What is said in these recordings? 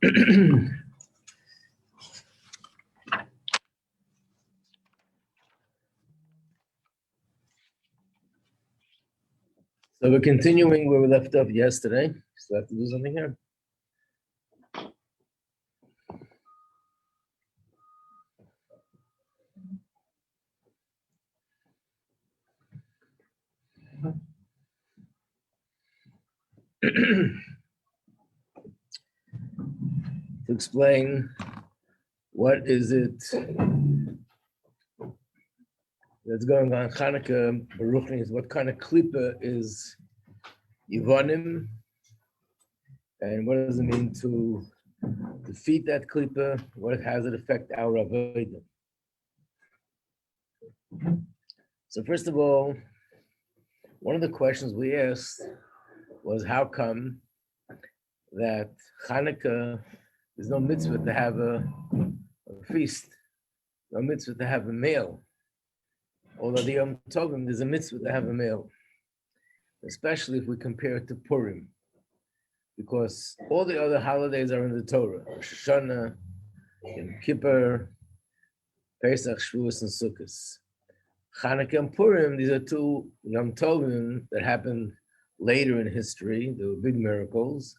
So we're continuing where we left off yesterday. Still have to do something here. To explain what is it that's going on Chanukah, Baruch is what kind of klipa is Yivanim, and what does it mean to defeat that klipa? How does it affect our avodah? So first of all, one of the questions we asked was how come that Chanukah, there's no mitzvah to have a feast, no mitzvah to have a meal. Although the Yom Tovim, there's a mitzvah to have a meal, especially if we compare it to Purim, because all the other holidays are in the Torah: Rosh Hashanah, Yom Kippur, Pesach, Shavuos, and Sukkot. Chanukah and Purim, these are two Yom Tovim that happened later in history. They were big miracles.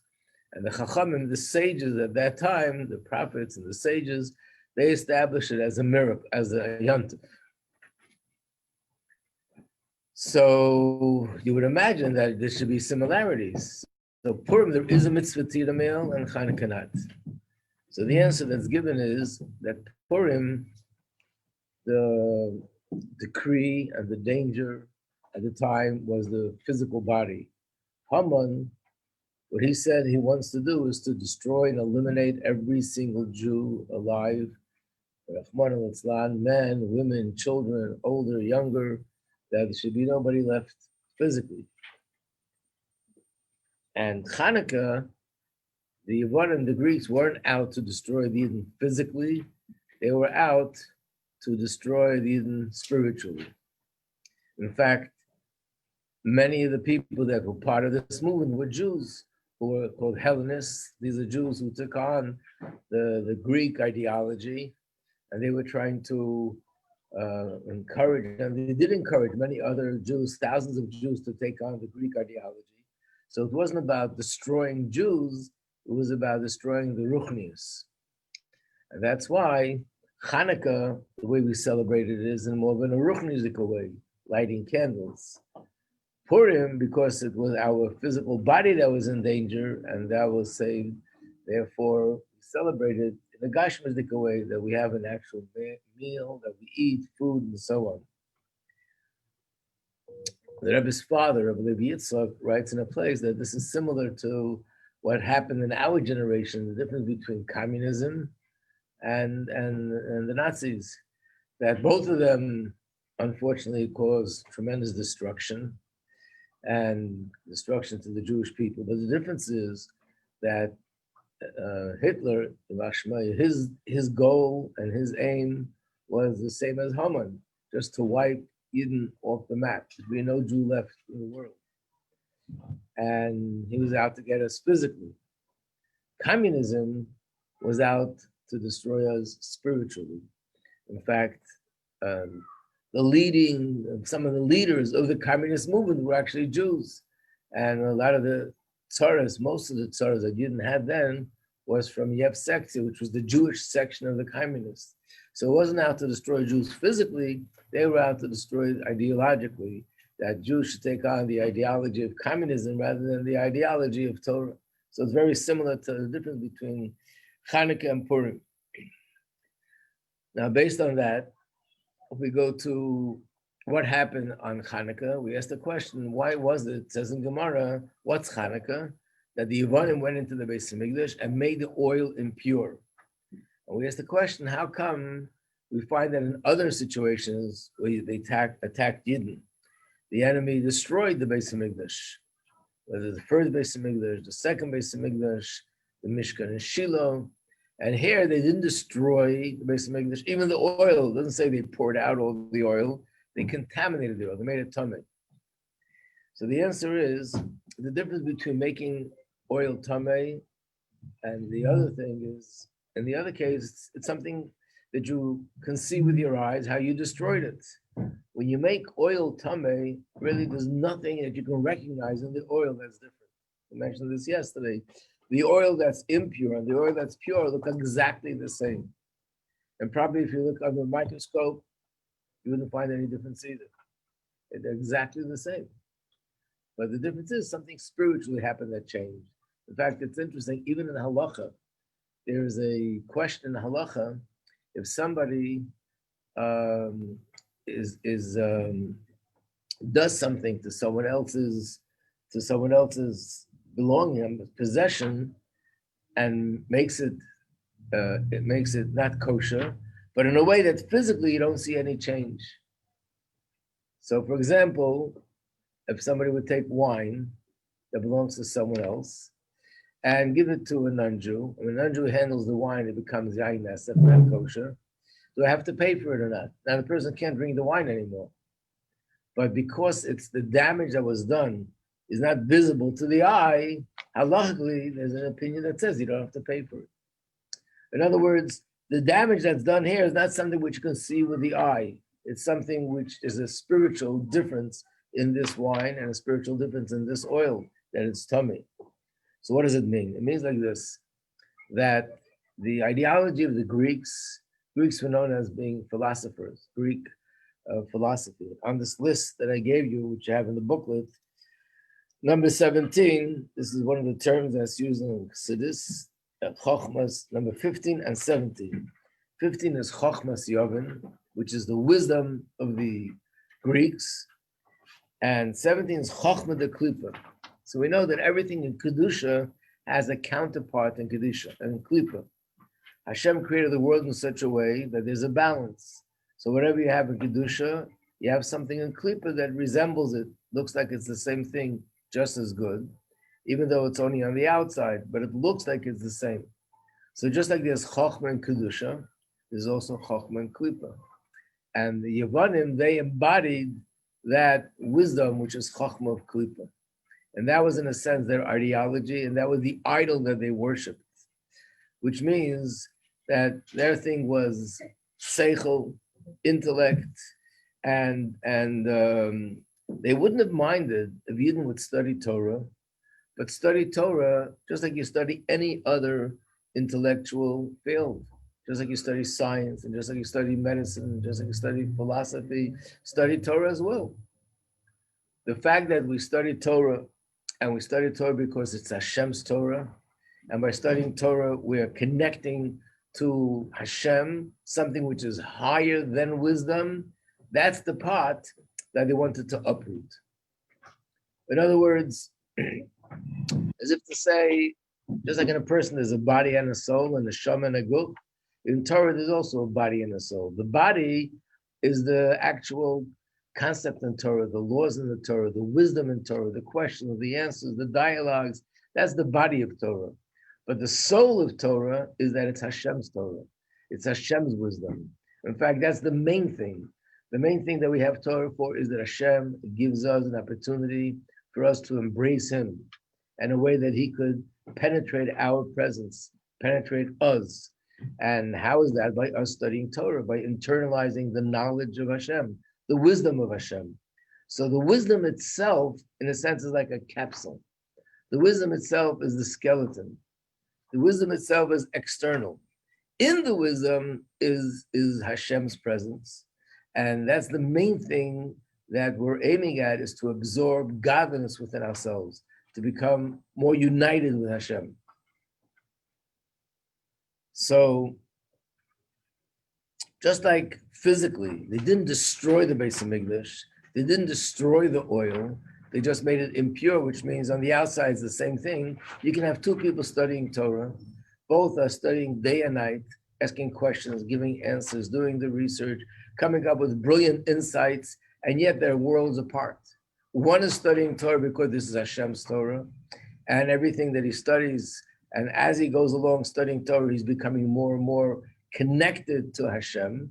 And the Chachamim, the sages at that time, the prophets and the sages, they established it as a miracle, as a yontif. So you would imagine that there should be similarities. So Purim, there is a mitzvah to eat a meal, and Chanukah not. So the answer that's given is that Purim, the decree and the danger at the time was the physical body. Haman, what he said he wants to do is to destroy and eliminate every single Jew alive, Rahman al-Islam, men, women, children, older, younger, that there should be nobody left physically. And Chanukah, the Yevanim, the Greeks, weren't out to destroy the Eden physically, they were out to destroy the Eden spiritually. In fact, many of the people that were part of this movement were Jews, who were called Hellenists. These are Jews who took on the Greek ideology, and they were trying to encourage, and they did encourage many other Jews, thousands of Jews, to take on the Greek ideology. So it wasn't about destroying Jews, it was about destroying the Ruchnius. And that's why Chanukah, the way we celebrate it, is in more of an Ruchnius way, lighting candles. Purim, because it was our physical body that was in danger and that was saved, therefore we celebrated in a Gashmizik way, that we have an actual meal, that we eat food and so on. The Rebbe's father, Rabbi Yitzchak, writes in a place that this is similar to what happened in our generation, the difference between communism and the Nazis, that both of them unfortunately caused tremendous destruction and destruction to the Jewish people. But the difference is that Hitler, his goal and his aim was the same as Haman, just to wipe Eden off the map. There'd be no Jew left in the world. And he was out to get us physically. Communism was out to destroy us spiritually. In fact, some of the leaders of the communist movement were actually Jews. And a lot of the tzaras, most of the tzaras that Yidden had then, was from Yev Sekti, which was the Jewish section of the communists. So it wasn't out to destroy Jews physically, they were out to destroy ideologically, that Jews should take on the ideology of communism rather than the ideology of Torah. So it's very similar to the difference between Chanukah and Purim. Now, based on that, if we go to what happened on Chanukah, we asked the question, why was it, it says in Gemara, what's Chanukah? That the Yevanim went into the Beis Hamikdash and made the oil impure. And we asked the question, how come we find that in other situations where they attacked Yidden, the enemy destroyed the Beis Hamikdash, whether the first Beis Hamikdash, the second Beis Hamikdash, the Mishkan and Shiloh. And here they didn't destroy the Beis Hamikdash, even the oil. It doesn't say they poured out all the oil, they contaminated the oil, they made it tameh. So the answer is, the difference between making oil tameh And the other thing is, in the other case, it's something that you can see with your eyes how you destroyed it. When you make oil tame, really there's nothing that you can recognize in the oil that's different. I mentioned this yesterday. The oil that's impure and the oil that's pure look exactly the same. And probably if you look under a microscope, you wouldn't find any difference either. They're exactly the same. But the difference is something spiritually happened that changed. In fact, it's interesting, even in halacha, there's a question in halacha, if somebody does something to someone else's belonging, possession, and makes it not kosher, but in a way that physically you don't see any change. So, for example, if somebody would take wine that belongs to someone else and give it to a non-Jew, and the non-Jew handles the wine, it becomes yain nesef, not kosher. Do I have to pay for it or not? Now the person can't drink the wine anymore. But because it's the damage that was done is not visible to the eye, halachically, there's an opinion that says you don't have to pay for it. In other words, the damage that's done here is not something which you can see with the eye. It's something which is a spiritual difference in this wine and a spiritual difference in this oil, that it's tummy. So what does it mean? It means like this, that the ideology of the Greeks were known as being philosophers, Greek philosophy. On this list that I gave you, which you have in the booklet, number 17, this is one of the terms that's used in Chassidus, Chochmas, number 15 and 17. 15 is Chochmas Yovin, which is the wisdom of the Greeks, and 17 is Chochma de Klipa. So we know that everything in Kedusha has a counterpart in Kedusha and Klipa. Hashem created the world in such a way that there's a balance. So whatever you have in Kedusha, you have something in Klipa that resembles it, looks like it's the same thing, just as good, even though it's only on the outside, but it looks like it's the same. So just like there's Chochma and Kedusha, there's also Chochma and Klipa. And the Yevanim, they embodied that wisdom, which is Chochma of Klipa. And that was, in a sense, their ideology, and that was the idol that they worshipped, which means that their thing was seichel, intellect, and they wouldn't have minded if Yidden would study Torah, but study Torah just like you study any other intellectual field, just like you study science, and just like you study medicine, and just like you study philosophy, study Torah as well. The fact that we study Torah, and we study Torah because it's Hashem's Torah, and by studying Torah, we are connecting to Hashem, something which is higher than wisdom. That's the part that they wanted to uproot. In other words, as if to say, just like in a person, there's a body and a soul, and a neshama and a guf. In Torah, there's also a body and a soul. The body is the actual concept in Torah, the laws in the Torah, the wisdom in Torah, the questions, the answers, the dialogues. That's the body of Torah. But the soul of Torah is that it's Hashem's Torah. It's Hashem's wisdom. In fact, that's the main thing. The main thing that we have Torah for is that Hashem gives us an opportunity for us to embrace Him in a way that He could penetrate our presence, penetrate us. And how is that? By us studying Torah, by internalizing the knowledge of Hashem, the wisdom of Hashem. So the wisdom itself, in a sense, is like a capsule. The wisdom itself is the skeleton. The wisdom itself is external. In the wisdom is Hashem's presence. And that's the main thing that we're aiming at, is to absorb godliness within ourselves, to become more united with Hashem. So, just like physically, they didn't destroy the Beis Hamikdash, they didn't destroy the oil, they just made it impure, which means on the outside it's the same thing. You can have two people studying Torah, both are studying day and night, asking questions, giving answers, doing the research, coming up with brilliant insights, and yet they're worlds apart. One is studying Torah because this is Hashem's Torah, and everything that he studies, and as he goes along studying Torah, he's becoming more and more connected to Hashem.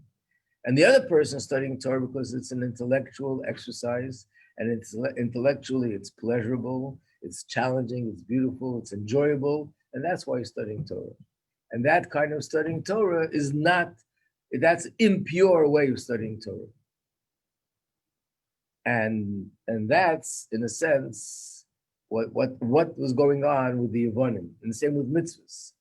And the other person studying Torah because it's an intellectual exercise, and it's intellectually, it's pleasurable, it's challenging, it's beautiful, it's enjoyable, And that's why you're studying Torah. And that kind of studying Torah is not, that's impure way of studying Torah. And that's, in a sense, what was going on with the Yevonim. And the same with mitzvahs.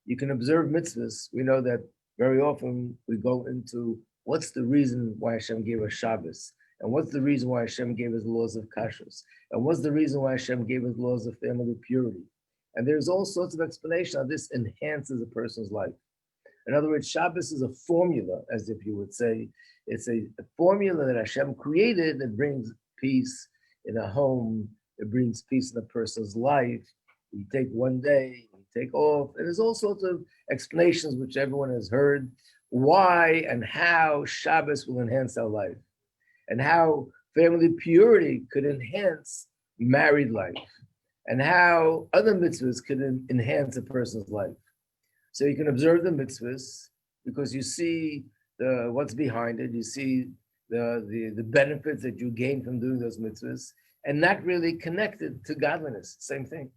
You can observe mitzvahs. We know that very often we go into what's the reason why Hashem gave us Shabbos, and what's the reason why Hashem gave us laws of kashrus, and what's the reason why Hashem gave us laws of family purity. And there's all sorts of explanation how this enhances a person's life. In other words, Shabbos is a formula, as if you would say. It's a formula that Hashem created that brings peace in a home. It brings peace in a person's life. You take one day, you take off, and there's all sorts of explanations which everyone has heard why and how Shabbos will enhance our life, and how family purity could enhance married life, and how other mitzvahs could enhance a person's life. So you can observe the mitzvahs because you see what's behind it. You see the benefits that you gain from doing those mitzvahs, and not really connected to godliness. Same thing.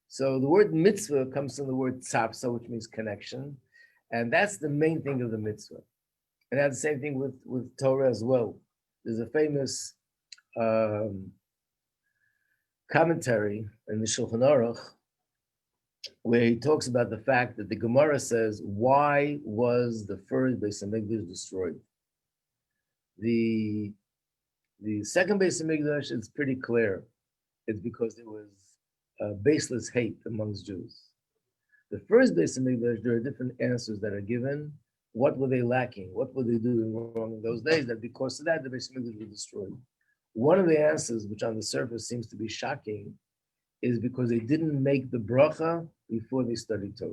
So the word mitzvah comes from the word tzapsa, which means connection, and that's the main thing of the mitzvah. And that's the same thing with Torah as well. There's a famous commentary in the Shulchan Aruch where he talks about the fact that the Gemara says, why was the first Beis Hamikdash destroyed? The second Beis Hamikdash is pretty clear. It's because there was baseless hate amongst Jews. The first Beis Hamikdash, there are different answers that are given. What were they lacking? What were they doing wrong in those days? That because of that, the Beis Hamikdash was destroyed. One of the answers, which on the surface seems to be shocking, is because they didn't make the bracha before they studied Torah.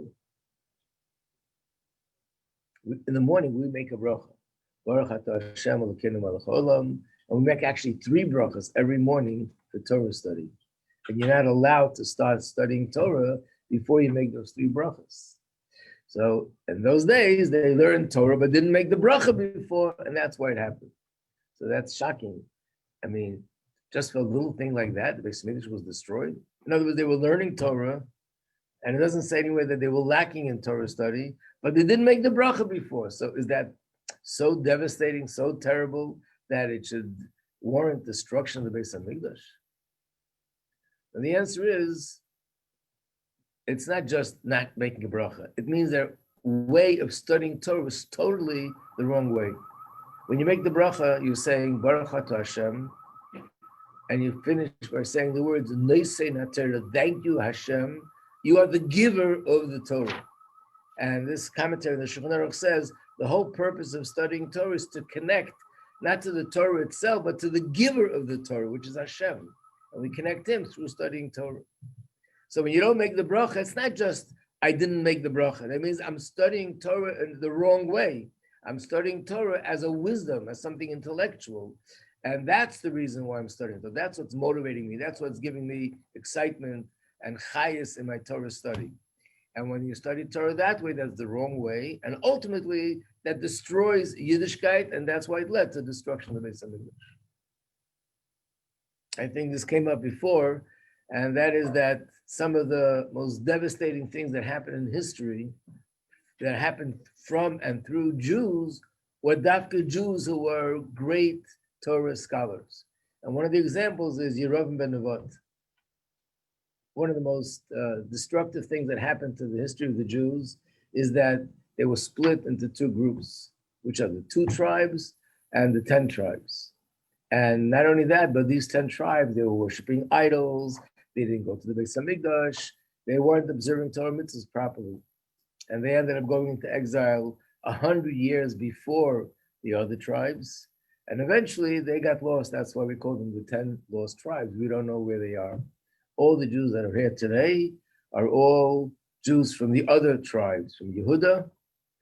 In the morning, we make a bracha. Baruch atah Hashem Elokeinu melech haolam, and we make actually 3 brachas every morning for Torah study. And you're not allowed to start studying Torah before you make those 3 brachas. So in those days, they learned Torah but didn't make the bracha before, and that's why it happened. So that's shocking. I mean, just for a little thing like that, the Beis Hamikdash was destroyed. In other words, they were learning Torah, and it doesn't say anywhere that they were lacking in Torah study, but they didn't make the bracha before. So is that so devastating, so terrible, that it should warrant destruction of the Beis Hamikdash? And the answer is, it's not just not making a bracha. It means their way of studying Torah was totally the wrong way. When you make the bracha, you're saying, Baruch atah Hashem, and you finish by saying the words, Neisei Torah, thank you Hashem, you are the giver of the Torah. And this commentary in the Shulchan Aruch says, the whole purpose of studying Torah is to connect, not to the Torah itself, but to the giver of the Torah, which is Hashem. And we connect him through studying Torah. So when you don't make the bracha, it's not just, I didn't make the bracha. That means I'm studying Torah in the wrong way. I'm studying Torah as a wisdom, as something intellectual. And that's the reason why I'm studying Torah. That's what's motivating me. That's what's giving me excitement and chayus in my Torah study. And when you study Torah that way, that's the wrong way. And ultimately, that destroys Yiddishkeit, and that's why it led to destruction of the Beis Hamikdash. I think this came up before, and that is that some of the most devastating things that happened in history, that happened from and through Jews, were Dafka Jews who were great Torah scholars. And one of the examples is Yerovim ben Nevat. One of the most destructive things that happened to the history of the Jews is that they were split into 2 groups, which are the 2 tribes and the 10 tribes. And not only that, but these 10 tribes, they were worshiping idols, they didn't go to the Beis Hamikdash, they weren't observing Torah mitzvahs properly. And they ended up going into exile 100 years before the other tribes. And eventually they got lost. That's why we call them the 10 lost tribes. We don't know where they are. All the Jews that are here today are all Jews from the other tribes, from Yehuda,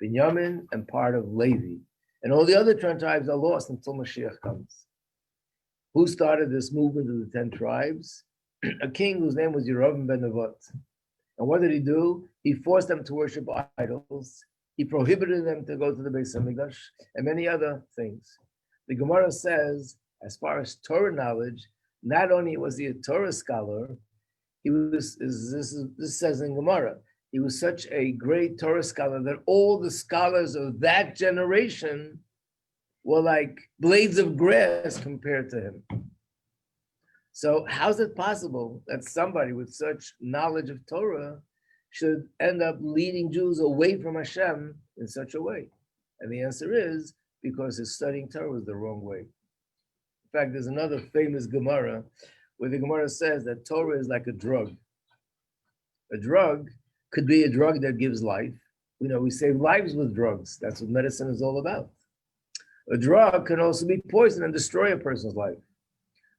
Binyamin, and part of Levi. And all the other 10 tribes are lost until Mashiach comes. Who started this movement of the 10 tribes? A king whose name was Yerovim ben Nevat. And what did he do? He forced them to worship idols. He prohibited them to go to the Beis Hamikdash and many other things. The Gemara says, as far as Torah knowledge, not only was he a Torah scholar, This says in Gemara, he was such a great Torah scholar that all the scholars of that generation were like blades of grass compared to him. So how's it possible that somebody with such knowledge of Torah should end up leading Jews away from Hashem in such a way? And the answer is because his studying Torah was the wrong way. In fact, there's another famous Gemara where the Gemara says that Torah is like a drug. A drug could be a drug that gives life. We save lives with drugs. That's what medicine is all about. A drug can also be poison and destroy a person's life.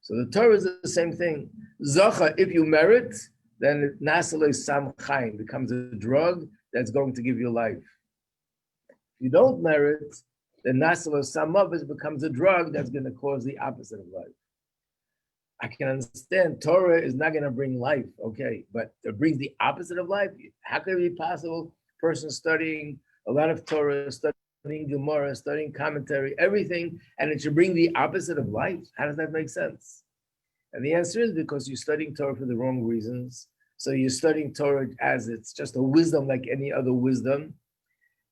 So the Torah is the same thing. Zacha, if you merit, then nasalei sam chaim becomes a drug that's going to give you life. If you don't merit, then nasalei sam mavis becomes a drug that's going to cause the opposite of life. I can understand Torah is not going to bring life, okay, but it brings the opposite of life. How could it be possible? Person studying a lot of Torah, studying Gemara, studying commentary, everything, and it should bring the opposite of life. How does that make sense? And the answer is because you're studying Torah for the wrong reasons. So you're studying Torah as it's just a wisdom like any other wisdom,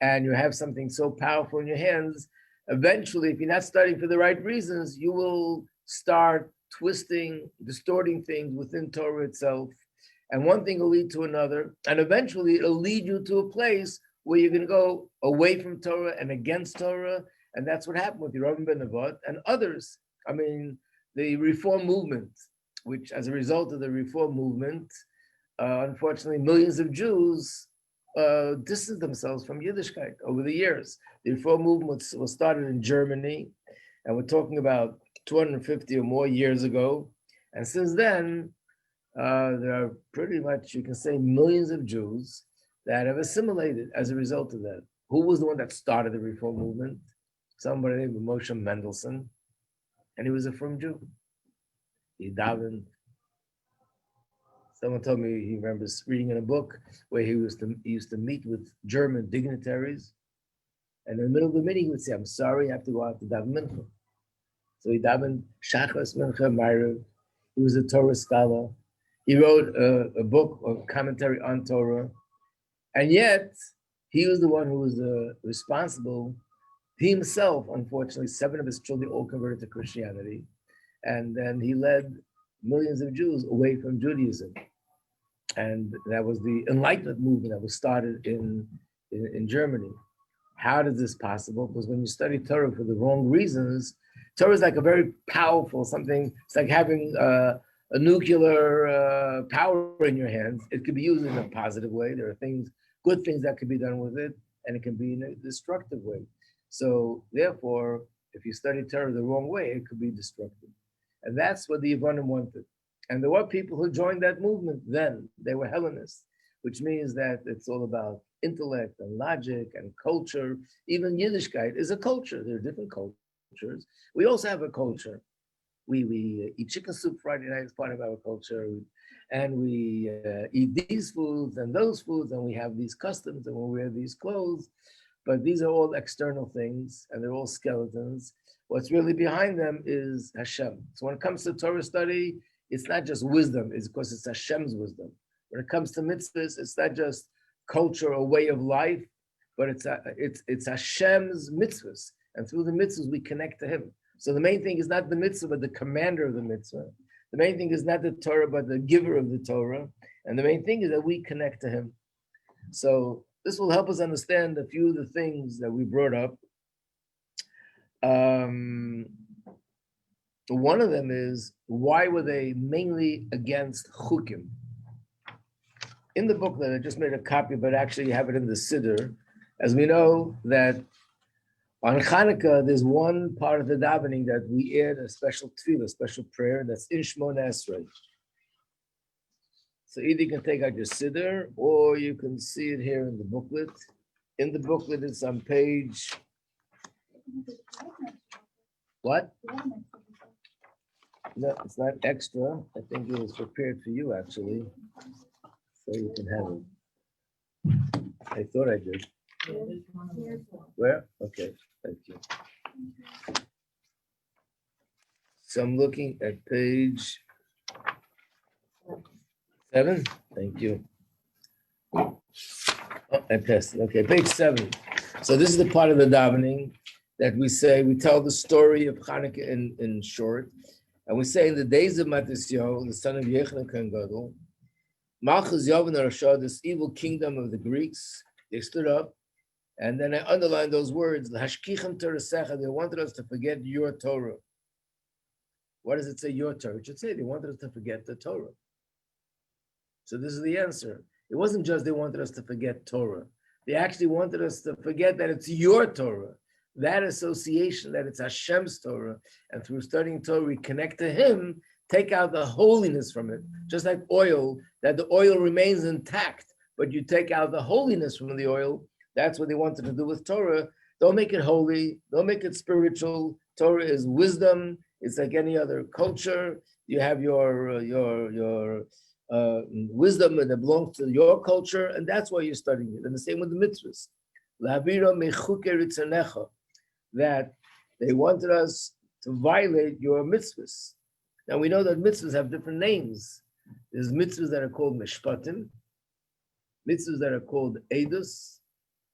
and you have something so powerful in your hands. Eventually, if you're not studying for the right reasons, you will start twisting, distorting things within Torah itself. And one thing will lead to another. And eventually it'll lead you to a place where you're going to go away from Torah and against Torah. And that's what happened with Yerovam ben Nevat and others. I mean, the Reform movement, which as a result of the Reform movement, unfortunately, millions of Jews distanced themselves from Yiddishkeit over the years. The Reform movement was started in Germany, and we're talking about 250 or more years ago. And since then, there are pretty much, you can say, millions of Jews that have assimilated as a result of that. Who was the one that started the Reform movement? Somebody named Moshe Mendelssohn, and he was a frum Jew. He davened. Someone told me he remembers reading in a book where he used to meet with German dignitaries, and in the middle of the meeting he would say, "I'm sorry, I have to go out to daven mincha." So he davened Shachas, Mincha, Ma'ariv. He was a Torah scholar. He wrote a book of commentary on Torah. And yet, he was the one who was responsible. He himself, unfortunately, 7 of his children all converted to Christianity. And then he led millions of Jews away from Judaism. And that was the Enlightenment movement that was started in Germany. How is this possible? Because when you study Torah for the wrong reasons, Torah is like a very powerful something. It's like having a nuclear power in your hands. It could be used in a positive way. There are good things that could be done with it, and it can be in a destructive way. So therefore, if you study Torah the wrong way, it could be destructive. And that's what the Yevonim wanted. And there were people who joined that movement then. They were Hellenists, which means that it's all about intellect and logic and culture. Even Yiddishkeit is a culture. There are different cultures. We also have a culture. We eat chicken soup Friday night as part of our culture. And we eat these foods and those foods, and we have these customs, and we wear these clothes. But these are all external things, and they're all skeletons. What's really behind them is Hashem. So when it comes to Torah study, it's not just wisdom, it's because it's Hashem's wisdom. When it comes to mitzvahs, it's not just culture or way of life, but it's Hashem's mitzvahs. And through the mitzvahs, we connect to Him. So the main thing is not the mitzvah, but the commander of the mitzvah. The main thing is not the Torah, but the giver of the Torah. And the main thing is that we connect to Him. So this will help us understand a few of the things that we brought up. One of them is, why were they mainly against chukim? In the book that I just made a copy, but actually you have it in the Siddur, as we know that on Chanukah, there's one part of the davening that we add a special tefillah, a special prayer, that's in Shmona Esrei. So either you can take out your Siddur, or you can see it here in the booklet. In the booklet, it's on page... What? No, it's not extra. I think it was prepared for you, actually. So you can have it. I thought I did. Where? Okay, thank you. So I'm looking at page 7. Thank you. Oh, I passed it. Okay, page 7. So this is the part of the davening that we say, we tell the story of Chanukah in short. And we say in the days of Matisyahu, the son of Yochanan Kohen Gadol, Malchus Yavin Rasha, this evil kingdom of the Greeks, they stood up, and then I underlined those words, Hashkichem Torasecha, they wanted us to forget your Torah. What does it say, your Torah? It should say they wanted us to forget the Torah. So this is the answer. It wasn't just they wanted us to forget Torah. They actually wanted us to forget that it's your Torah, that association, that it's Hashem's Torah, and through studying Torah, we connect to Him, take out the holiness from it, just like oil, that the oil remains intact, but you take out the holiness from the oil. That's what they wanted to do with Torah. Don't make it holy, don't make it spiritual. Torah is wisdom. It's like any other culture. You have your wisdom that belongs to your culture, and that's why you're studying it. And the same with the mitzvahs. That they wanted us to violate your mitzvahs. Now we know that mitzvahs have different names. There's mitzvahs that are called mishpatim, mitzvahs that are called edus,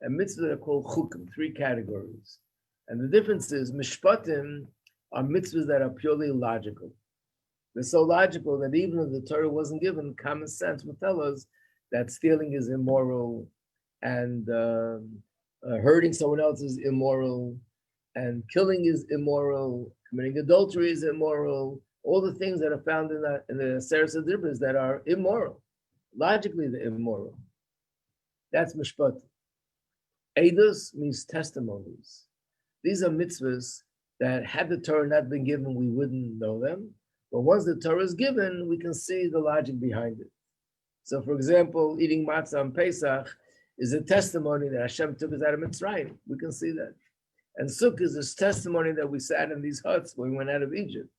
and mitzvahs that are called chukim, 3 categories. And the difference is mishpatim are mitzvahs that are purely logical. They're so logical that even if the Torah wasn't given, common sense would tell us that stealing is immoral, and hurting someone else is immoral, and killing is immoral, committing adultery is immoral, all the things that are found in the Seres HaDibros that are immoral. Logically, they're immoral. That's mishpat. Eidos means testimonies. These are mitzvahs that had the Torah not been given, we wouldn't know them. But once the Torah is given, we can see the logic behind it. So for example, eating matzah on Pesach is a testimony that Hashem took us out of Mitzrayim. We can see that. And Sukkot is this testimony that we sat in these huts when we went out of Egypt.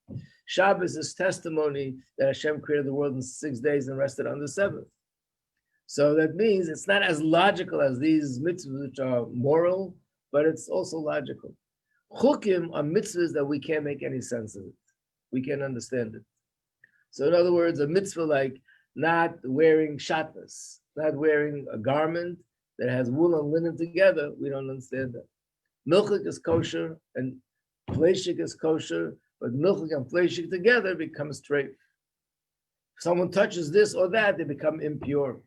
Shabbos is testimony that Hashem created the world in 6 days and rested on the 7th. So that means it's not as logical as these mitzvahs, which are moral, but it's also logical. Chukim are mitzvahs that we can't make any sense of it. We can't understand it. So in other words, a mitzvah like not wearing shatnas, not wearing a garment that has wool and linen together, we don't understand that. Milchik is kosher and fleishik is kosher, but milchik and fleishik together become straight. If someone touches this or that, they become impure.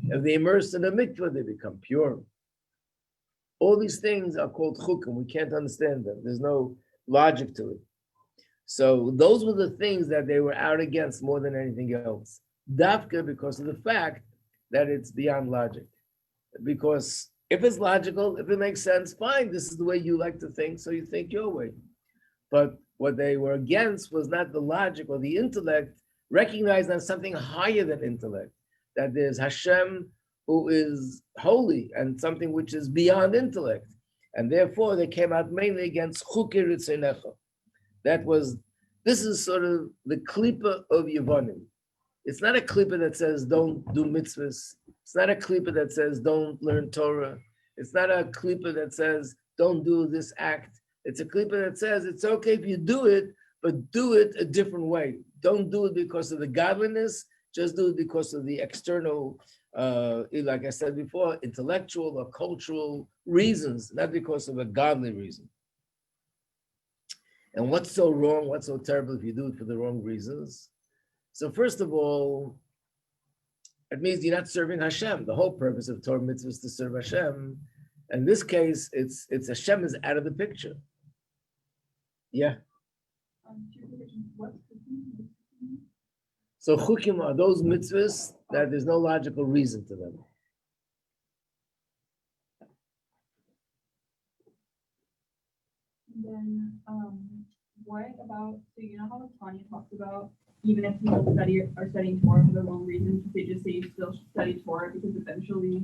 If they immerse in a mikveh, they become pure. All these things are called chukim. We can't understand them. There's no logic to it. So those were the things that they were out against more than anything else. Dafka, because of the fact that it's beyond logic. Because if it's logical, if it makes sense, fine, this is the way you like to think, so you think your way. But what they were against was not the logic or the intellect, recognizing that something higher than intellect, that there's Hashem who is holy and something which is beyond intellect. And therefore they came out mainly against Chukei Ritzonecha. This is sort of the klipa of Yevonim. It's not a klipa that says don't do mitzvahs. It's not a klipa that says don't learn Torah. It's not a klipa that says don't do this act. It's a klipa that says it's okay if you do it, but do it a different way. Don't do it because of the godliness, just do it because of the external, like I said before, intellectual or cultural reasons, not because of a godly reason. And what's so wrong, what's so terrible if you do it for the wrong reasons? So first of all, it means you're not serving Hashem. The whole purpose of Torah mitzvah is to serve Hashem. In this case, it's Hashem is out of the picture. Yeah. So chukim are those mitzvahs that there's no logical reason to them. Then what about, so you know how Tanya talks about even if people are studying Torah for the wrong reasons, they just say you still should study Torah because eventually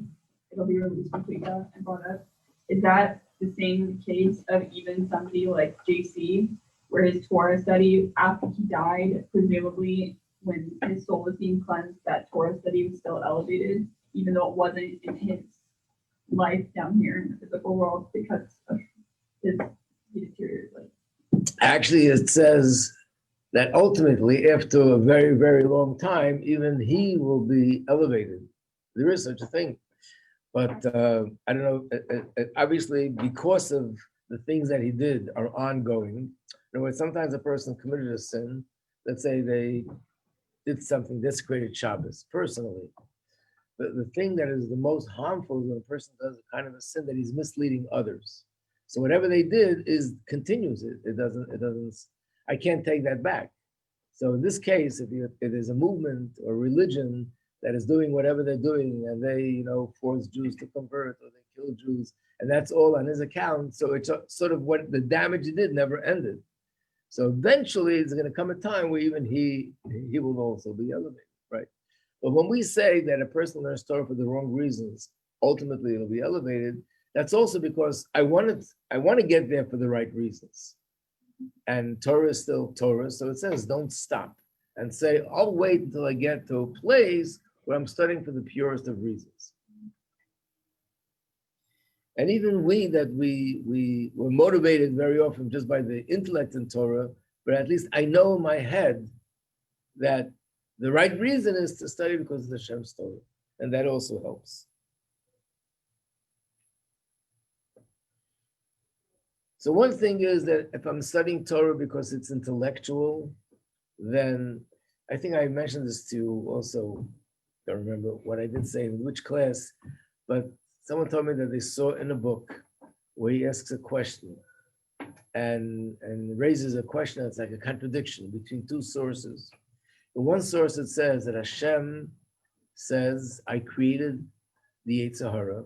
it'll be released from Klika and brought up. Is that the same case of even somebody like JC, where his Torah study after he died, presumably when his soul was being cleansed, that Torah study was still elevated, even though it wasn't in his life down here in the physical world because of he deteriorated? Actually, it says that ultimately, after a very, very long time, even he will be elevated. There is such a thing. But I don't know, obviously, because of the things that he did are ongoing. In other words, sometimes a person committed a sin, let's say they did something, desecrated Shabbos, personally. But the thing that is the most harmful is when a person does a kind of a sin that he's misleading others. So whatever they did is continues. It doesn't, I can't take that back. So in this case, if it is a movement or religion that is doing whatever they're doing, and they, force Jews to convert or they kill Jews, and that's all on his account. So it's sort of what the damage he did never ended. So eventually, there's going to come a time where even he will also be elevated, right? But when we say that a person learns Torah for the wrong reasons, ultimately it'll be elevated. That's also because I want to get there for the right reasons. And Torah is still Torah, so it says don't stop and say, I'll wait until I get to a place where I'm studying for the purest of reasons. And even we were motivated very often just by the intellect in Torah, but at least I know in my head that the right reason is to study because of the Hashem's Torah, and that also helps. So one thing is that if I'm studying Torah because it's intellectual, then I think I mentioned this to you also. I don't remember what I did say in which class, but someone told me that they saw in a book where he asks a question and raises a question that's like a contradiction between two sources. In one source it says that Hashem says, I created the Yetzer Hara.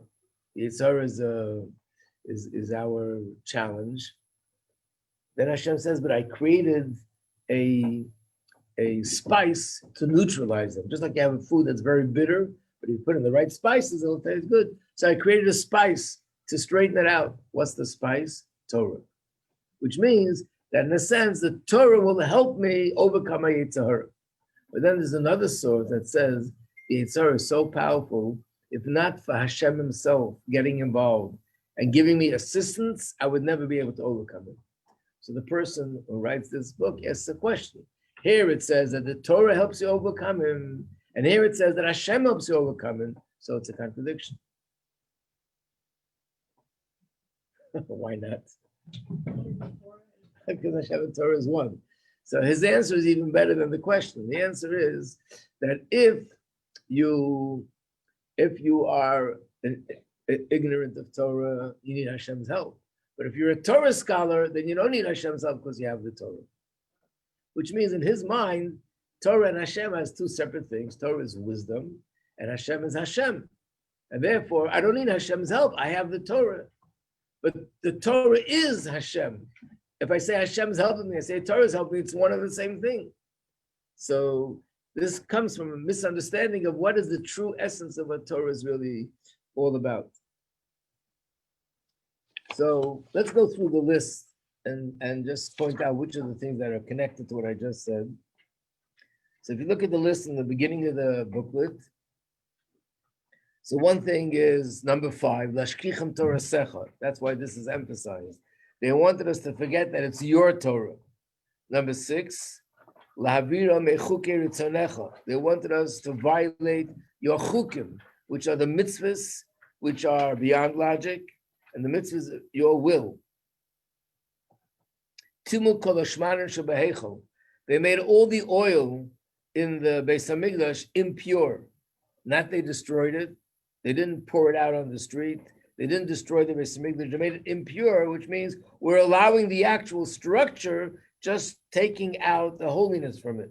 The Yetzer Hara is our challenge. Then Hashem says, but I created a spice to neutralize them. Just like you have a food that's very bitter, but if you put in the right spices, it'll taste good. So I created a spice to straighten it out. What's the spice? Torah. Which means that in a sense, the Torah will help me overcome my Yetzer Hara. But then there's another source that says the Yetzer Hara is so powerful, if not for Hashem himself getting involved and giving me assistance, I would never be able to overcome it. So the person who writes this book asks a question. Here it says that the Torah helps you overcome him, and here it says that Hashem helps you overcome him, so it's a contradiction. Why not? Because Hashem and Torah is one. So his answer is even better than the question. The answer is that if you are ignorant of Torah, you need Hashem's help. But if you're a Torah scholar, then you don't need Hashem's help because you have the Torah. Which means in his mind, Torah and Hashem has two separate things. Torah is wisdom, and Hashem is Hashem. And therefore, I don't need Hashem's help. I have the Torah. But the Torah is Hashem. If I say Hashem's helping me, I say Torah is helping me, it's one and the same thing. So this comes from a misunderstanding of what is the true essence of what Torah is really all about. So let's go through the list and just point out which of the things that are connected to what I just said. So if you look at the list in the beginning of the booklet, so one thing is number 5, Lashkichem Torah Secha. That's why this is emphasized. They wanted us to forget that it's your Torah. Number 6, Lahavira Mechuke Ritzonecha. They wanted us to violate your chukim, which are the mitzvahs, which are beyond logic, and the mitzvahs, your will. Timul Kol Hashmanan Shebeheichel. They made all the oil in the Beis Hamikdash impure. Not they destroyed it. They didn't pour it out on the street. They didn't destroy the Beis Hamikdash. They made it impure, which means we're allowing the actual structure, just taking out the holiness from it.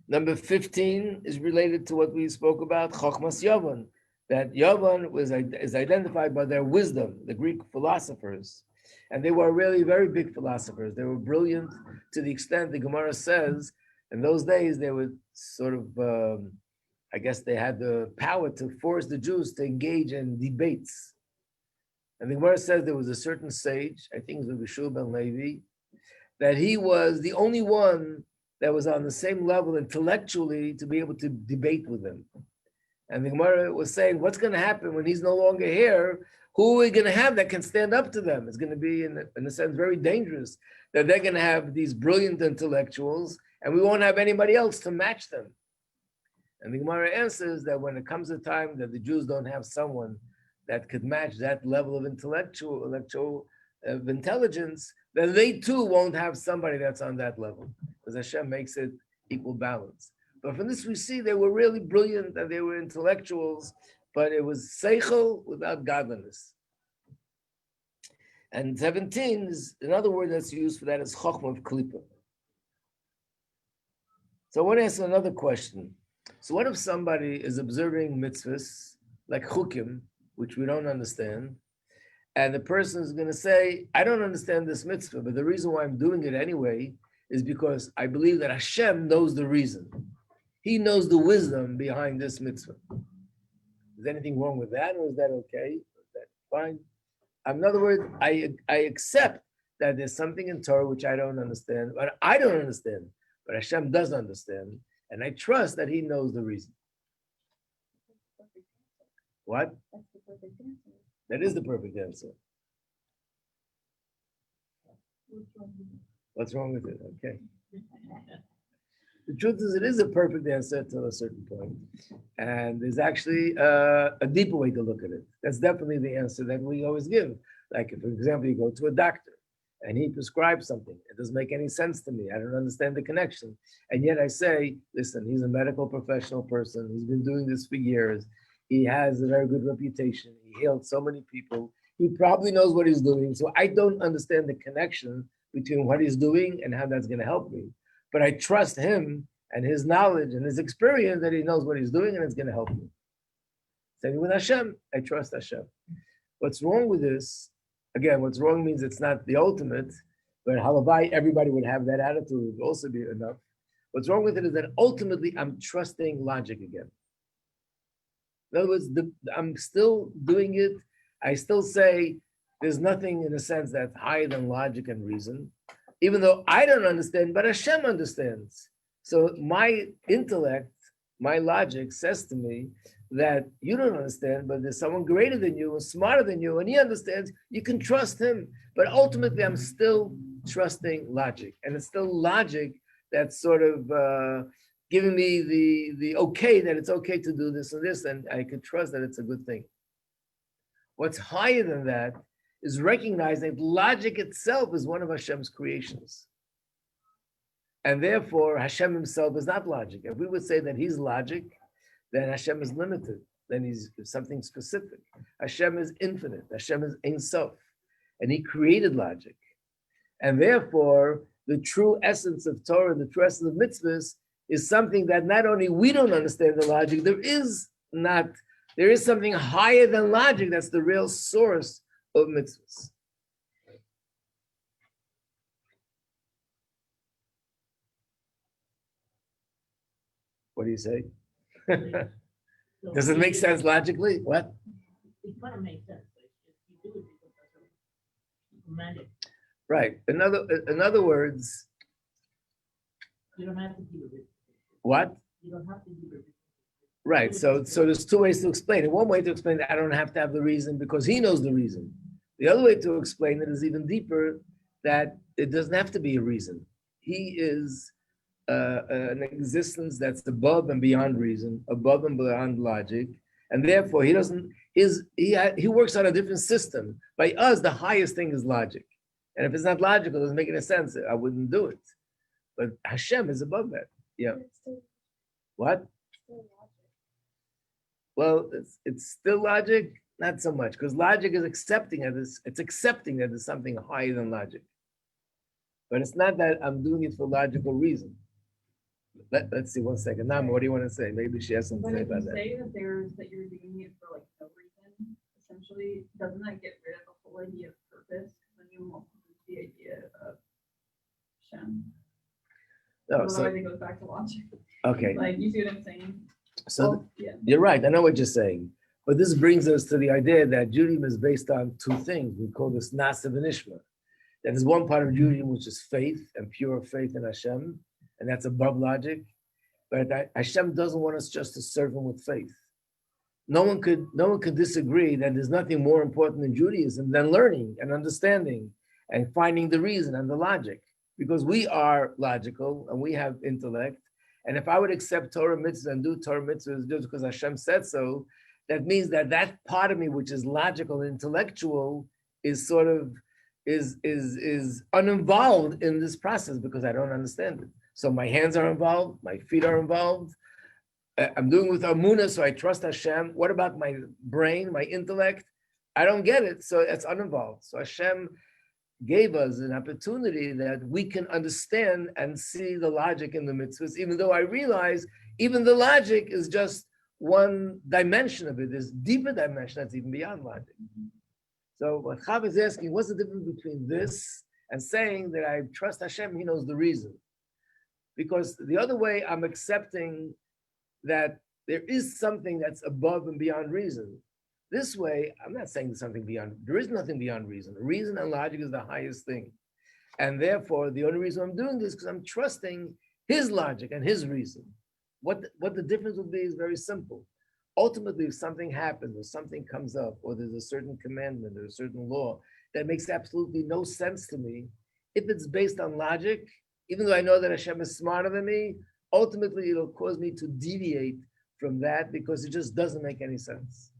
Number 15 is related to what we spoke about, Chochmas Yavan. That Yavan is identified by their wisdom, the Greek philosophers. And they were really very big philosophers. They were brilliant to the extent the Gemara says, in those days they were sort of, I guess they had the power to force the Jews to engage in debates. And the Gemara says there was a certain sage, I think it was Rabbi Shloma Majeski, that he was the only one that was on the same level intellectually to be able to debate with them. And the Gemara was saying, what's going to happen when he's no longer here? who are we going to have that can stand up to them? It's going to be, in a sense, very dangerous that they're going to have these brilliant intellectuals and we won't have anybody else to match them. And the Gemara answers that when it comes a time that the Jews don't have someone that could match that level of intellectual intelligence, then they too won't have somebody that's on that level, because Hashem makes it equal balance. But from this we see they were really brilliant and they were intellectuals, but it was seichel without godliness. And 17 is another word that's used for that is chokhmah of klipa. So I want to ask another question. So what if somebody is observing mitzvahs like chukim, which we don't understand, and the person is going to say, I don't understand this mitzvah, but the reason why I'm doing it anyway is because I believe that Hashem knows the reason. He knows the wisdom behind this mitzvah. Is there anything wrong with that, or is that okay? Is that fine? In other words, I accept that there's something in Torah which I don't understand, but I don't understand, but Hashem does understand, and I trust that He knows the reason. What? That's the perfect answer. That is the perfect answer. What's wrong with it? Okay. The truth is, it is a perfect answer to a certain point. And there's actually a deeper way to look at it. That's definitely the answer that we always give. Like, if, for example, you go to a doctor and he prescribes something, it doesn't make any sense to me. I don't understand the connection. And yet I say, listen, he's a medical professional person. He's been doing this for years. He has a very good reputation. He healed so many people. He probably knows what he's doing. So I don't understand the connection between what he's doing and how that's going to help me. But I trust him and his knowledge and his experience that he knows what he's doing and it's going to help me. Same with Hashem. I trust Hashem. What's wrong with this? Again, what's wrong means it's not the ultimate, but halavai, everybody would have that attitude. It would also be enough. What's wrong with it is that ultimately I'm trusting logic again. In other words, I'm still doing it. I still say there's nothing in a sense that's higher than logic and reason, even though I don't understand, but Hashem understands. So my intellect, my logic says to me that you don't understand, but there's someone greater than you and smarter than you, and he understands, you can trust him. But ultimately, I'm still trusting logic. And it's still logic that's sort of giving me the okay, that it's okay to do this and this, and I can trust that it's a good thing. What's higher than that is recognizing that logic itself is one of Hashem's creations. And therefore, Hashem himself is not logic. If we would say that he's logic, then Hashem is limited. Then he's something specific. Hashem is infinite. Hashem is Ein Sof. And he created logic. And therefore, the true essence of Torah, the true essence of mitzvahs, is something that not only we don't understand the logic, there is something higher than logic that's the real source of mitzvahs. What do you say? Does it make sense logically? What? It's gonna make sense. If you do it because that's what you command it. Right. In other words, You don't have to give it. what? You don't have to give it. Right. So there's two ways to explain it. One way to explain that I don't have to have the reason because he knows the reason. The other way to explain it is even deeper, that it doesn't have to be a reason. He is an existence that's above and beyond reason, above and beyond logic, and therefore he works on a different system. By us, the highest thing is logic, and if it's not logical, it doesn't make any sense. I wouldn't do it. But Hashem is above that. Yeah. What? Well, it's still logic, not so much, because logic is accepting that it's accepting that there's something higher than logic. But it's not that I'm doing it for logical reason. Let's see, 1 second. Nama, what do you want to say? Maybe she has something to say about that. But if you say that you're doing it for like no reason, essentially, doesn't that get rid of the whole idea of purpose? Then you won't lose the idea of Shem. No, Otherwise, so it goes back to logic. okay. Like, you see what I'm saying? So yeah. you're right. I know what you're saying. But this brings us to the idea that Judaism is based on two things. We call this Nasiv and Ishma. That is one part of Judaism, which is faith and pure faith in Hashem. And that's above logic. But Hashem doesn't want us just to serve him with faith. no one could disagree that there's nothing more important in Judaism than learning and understanding and finding the reason and the logic, because we are logical and we have intellect. And if I would accept Torah mitzvahs and do Torah mitzvahs just because Hashem said so, that means that that part of me which is logical and intellectual is sort of is uninvolved in this process because I don't understand it. So my hands are involved, my feet are involved. I'm doing with Amunah, so I trust Hashem. What about my brain, my intellect? I don't get it, so it's uninvolved. So Hashem gave us an opportunity that we can understand and see the logic in the mitzvahs, even though I realize even the logic is just one dimension of it. There's deeper dimension that's even beyond logic. So what Chav is asking, what's the difference between this and saying that I trust Hashem, He knows the reason? Because the other way, I'm accepting that there is something that's above and beyond reason. This way, I'm not saying there's something beyond, there is nothing beyond reason. Reason and logic is the highest thing. And therefore, the only reason I'm doing this is because I'm trusting His logic and His reason. What the difference would be is very simple. Ultimately, if something happens or something comes up or there's a certain commandment or a certain law that makes absolutely no sense to me, if it's based on logic, even though I know that Hashem is smarter than me, ultimately it'll cause me to deviate from that because it just doesn't make any sense.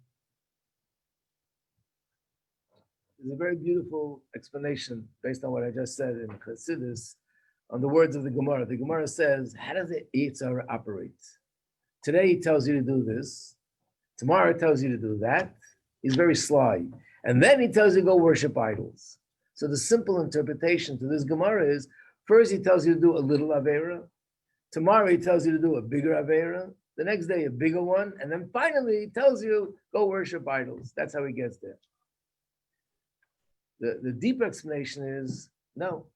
There's a very beautiful explanation based on what I just said in Chassidus on the words of the Gemara. The Gemara says, how does the Yitzhar operate? Today he tells you to do this. Tomorrow he tells you to do that. He's very sly. And then he tells you to go worship idols. So the simple interpretation to this Gemara is, first he tells you to do a little Avera. Tomorrow he tells you to do a bigger Avera. The next day a bigger one. And then finally he tells you, go worship idols. That's how he gets there. The deeper explanation is, no.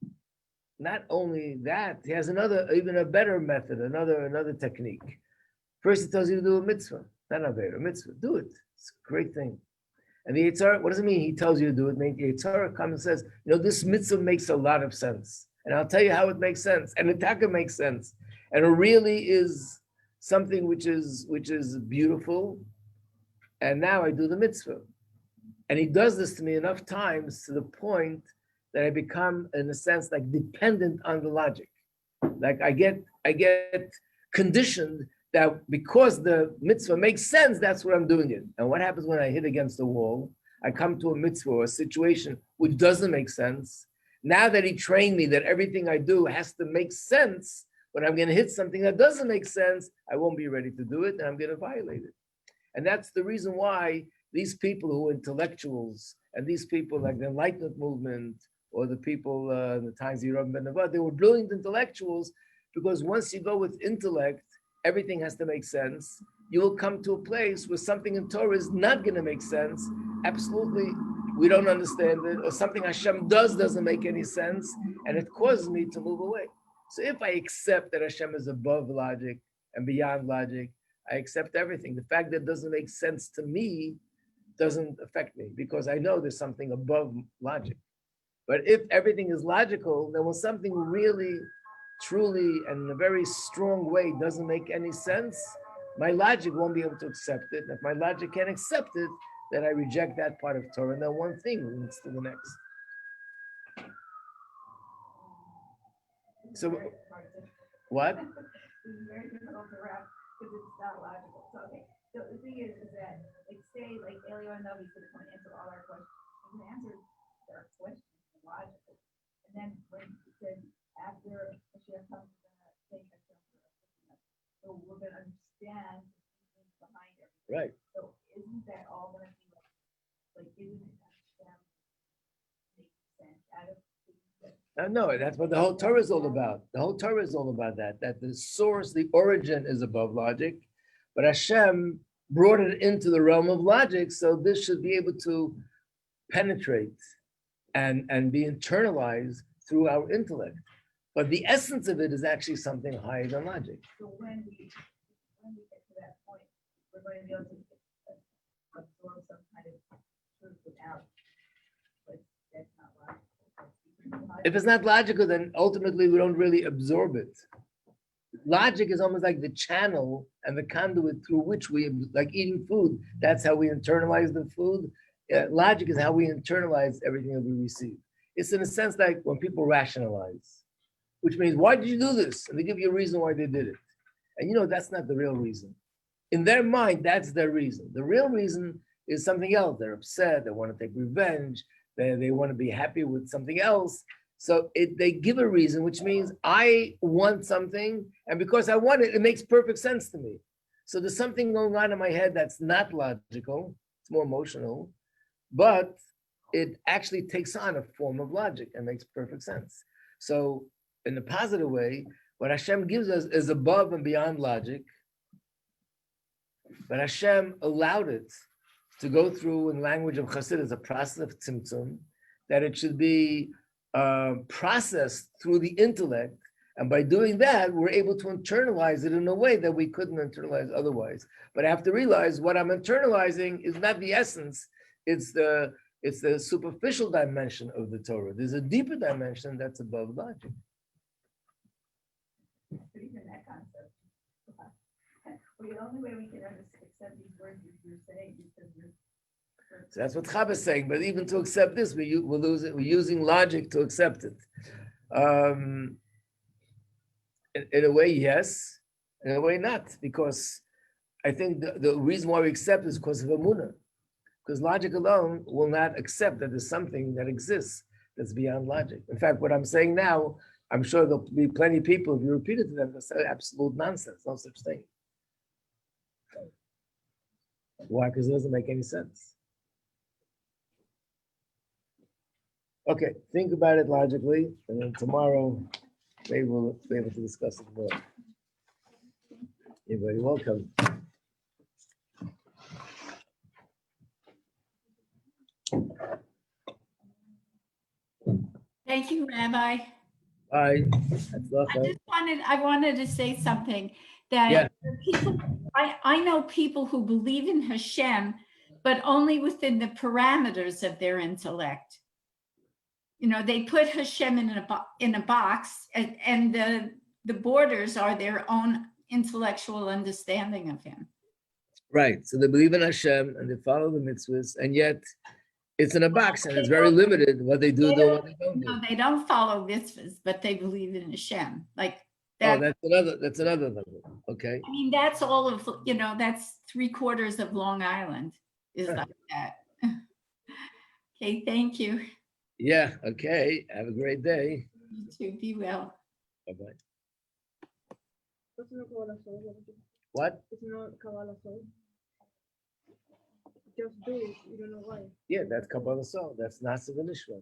Not only that, he has another, even a better method, another technique. First, he tells you to do a mitzvah, not a Avera, a mitzvah. Do it. It's a great thing. And the Yitzhar, what does it mean? He tells you to do it. The Yitzhar comes and says, this mitzvah makes a lot of sense. And I'll tell you how it makes sense. And the taka makes sense. And it really is something which is beautiful. And now I do the mitzvah. And he does this to me enough times to the point that I become, in a sense, like dependent on the logic. Like I get conditioned that because the mitzvah makes sense, that's what I'm doing it. And what happens when I hit against the wall? I come to a mitzvah or a situation which doesn't make sense. Now that he trained me that everything I do has to make sense, when I'm going to hit something that doesn't make sense, I won't be ready to do it and I'm going to violate it. And that's the reason why these people who are intellectuals and these people like the Enlightenment movement or the people in the times of Yerushalayim ben Nevat, they were brilliant intellectuals because once you go with intellect, everything has to make sense. You will come to a place where something in Torah is not going to make sense. Absolutely, we don't understand it, or something Hashem doesn't make any sense, and it causes me to move away. So if I accept that Hashem is above logic and beyond logic, I accept everything. The fact that it doesn't make sense to me doesn't affect me because I know there's something above logic. But if everything is logical, then when something really, truly, and in a very strong way doesn't make any sense, my logic won't be able to accept it. If my logic can't accept it, then I reject that part of Torah, and then one thing leads to the next. So, what? It's very difficult to wrap because it's not logical. So, okay. So the thing is that, like, say, like, Elio and Novi's going to come and answer all our questions. He's going to answer their questions logically. And then when he said after Mashiach comes, we're going to take Hashem for us. So we're going to understand the things behind it. Right. So isn't that all going to be like isn't it Hashem making sense out of No, that's what the whole Torah is all about. The whole Torah is all about that the source, the origin is above logic, but Hashem brought it into the realm of logic, so this should be able to penetrate and be internalized through our intellect. But the essence of it is actually something higher than logic. So when we get to that point, we're going to be able to absorb some kind of truth without, but that's not logical. If it's not logical, then ultimately we don't really absorb it. logic is almost like the channel and the conduit through which we, like eating food, that's how we internalize the food. Logic is how we internalize everything that we receive. It's in a sense like when people rationalize, which means, why did you do this? And they give you a reason why they did it. And you know, that's not the real reason. In their mind, that's their reason. The real reason is something else. They're upset, they want to take revenge, they want to be happy with something else. So they give a reason, which means I want something, and because I want it, it makes perfect sense to me. So there's something going on in my head that's not logical, it's more emotional, but it actually takes on a form of logic and makes perfect sense. So in a positive way, what Hashem gives us is above and beyond logic, but Hashem allowed it to go through, in language of Chassidus, a process of tzimtzum, that it should be processed through the intellect. And by doing that, we're able to internalize it in a way that we couldn't internalize otherwise. But I have to realize what I'm internalizing is not the essence, it's the superficial dimension of the Torah. There's a deeper dimension that's above logic. That concept. Okay. Well, the only way we can accept these words you're saying is because So that's what Chab is saying. But even to accept this, we're using logic to accept it. In a way, yes. In a way, not. Because I think the reason why we accept is because of Emunah. Because logic alone will not accept that there's something that exists that's beyond logic. In fact, what I'm saying now, I'm sure there'll be plenty of people, if you repeat it to them, they'll say absolute nonsense, no such thing. Why? Because it doesn't make any sense. Okay, think about it logically, and then tomorrow maybe we'll be able to discuss it more. You're very welcome. Thank you, Rabbi. Bye. I wanted to say something that people, I know people who believe in Hashem, but only within the parameters of their intellect. You know, they put Hashem in a box, and the borders are their own intellectual understanding of him. Right. So they believe in Hashem and they follow the mitzvahs, and yet it's in a box and it's very limited what they do and what they don't do. No, they don't follow mitzvahs, but they believe in Hashem. Like that. Oh, that's another level. Okay. I mean, that's all of, that's 3/4 of Long Island is like that. Okay, thank you. Yeah, okay. Have a great day. You too, be well. Bye-bye. What's not Kabbalah soul? What? It's not Kabbalah soul. Just do it. You don't know why. Yeah, that's Kabbalah Soul. That's Nasa V'Nishma.